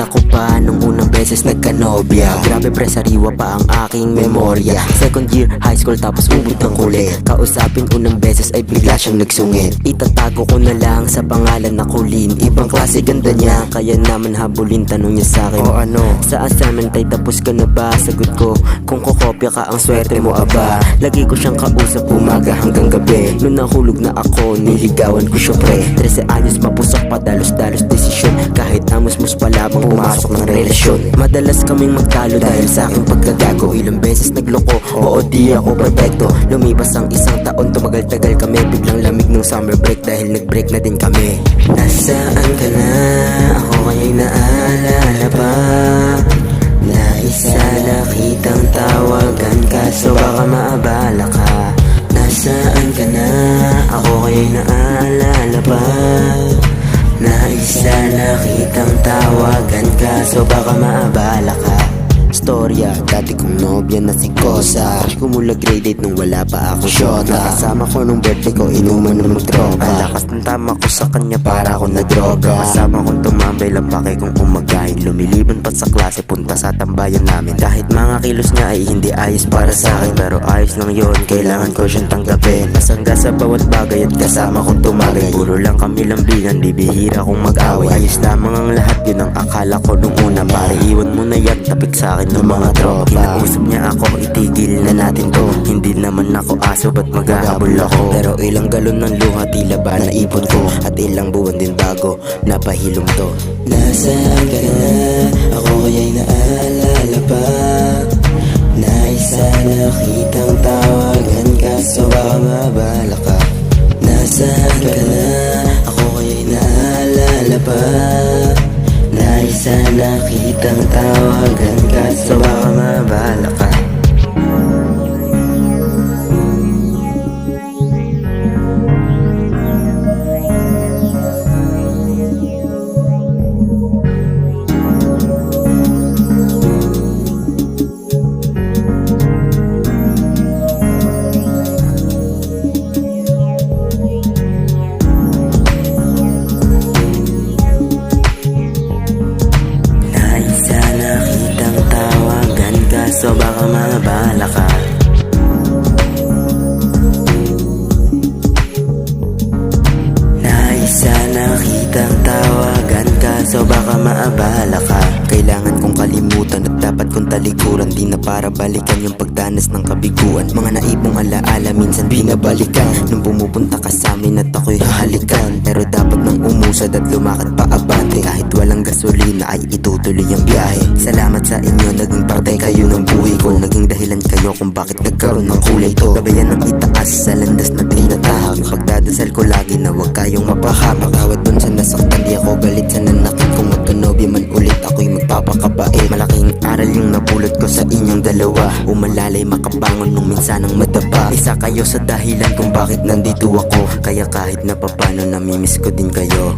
Naalala ko pa nung unang beses nagkanobya. Grabe pre, sariwa pa ang aking memorya. Second year high school tapos ubod ng kulit. Kausapin unang beses ay bigla siyang nagsungit. Itatago ko na lang sa pangalan na Colleen. Ibang klase ganda niya, kaya naman habulin. Tanong niya sa'kin, o ano, sa assignment ay tapos ka na ba? Sagot ko, kung kokopya ka ang swerte mo aba. Lagi ko siyang kausap umaga hanggang gabi. Nung nahulog na ako, niligawan ko siya pre. 13 anyos mapusok pa, dalos-dalos desisyon. Kahit amos-mus pa labang pumasok ng relasyon. Madalas kaming magtalo dahil sa aking pagkagago. Ilang beses nagloko, oo di ako perfecto. Lumipas ang isang taon, tumagal-tagal kami. Biglang lamig nung summer break dahil nag-break na din kami. Nasaan ka na? Ako kaya'y naalala pa. Naisa nakitang tawagan ka, so baka maabala ka. Nasaan ka na? Ako kaya'y naalala pa. Naisa nakitang tawagan ka, so baka maabala ka. Storya, dati kong nobya na si Kosa. Kumula grade 8 nung wala pa akong syota. Kasama ko nung birthday ko, inuman ng tropa. Lakas ng tama ko sa kanya para ako nagdroga. Kasama kong tumambay, lapake kong umagahin. Lumiliban pa sa klase, punta sa tambayan namin. Kahit mga kilos niya ay hindi ayos para sa akin, pero ayos lang yun, kailangan ko siyang tanggapin. Masangga sa bawat bagay at kasama kong tumagay. Puro lang kami lambingan, bibihira kong mag-away. Ayos lamang ang lahat, yun ang akala ko nung una. Pare iwan mo na yan, tapik sa akin ng mga tropa. Kinausap niya ako, itigil na natin to. Hindi naman ako aso, ba't maghahabol ako? Pero ilang galon ng luha, tila ba naipon ko? At ilang buwan din bago napahilom to. Nasaan ka na? Ako kaya'y naalala pa. Naisa nakitang tawagan ka, so baka mabala ka. Nasaan ka na? Ako kaya'y naalala pa. Naisa nakitang tawagan ka, so baka mabala ka. So baka mabala ka. Naisa nakitang tawagan ka, so baka maabala ka. Kailangan kong kalimutan at dapat kong talikuran. Di na para balikan yung pagdanas ng kabiguan. Mga naipong alaala minsan binabalikan. Nung pumupunta ka sa amin at ako'y hahalikan. Pero dapat nang umusad at lumakad pa abante. Kahit walang gasolina ay itutuloy ang biyahe. Salamat sa inyo, naging parte kayo ng buhay ko. Naging dahilan kayo kung bakit nagkaroon ng kulay to. Gabayan ng itaas sa landas na tinatahak. Pagdadasal ko lagi na huwag kayong mapahamak. Awat dun sa nasaktan, di ako galit sa nanakit. Kung magtunobi man ulit, ako'y magpapakabait. Malaking aral yung napulot ko sa inyong dalawa. Umalalay makabangon nung minsanang madapa. Isa kayo sa dahilan kung bakit nandito ako. Kaya kahit na papano namimiss ko din kayo.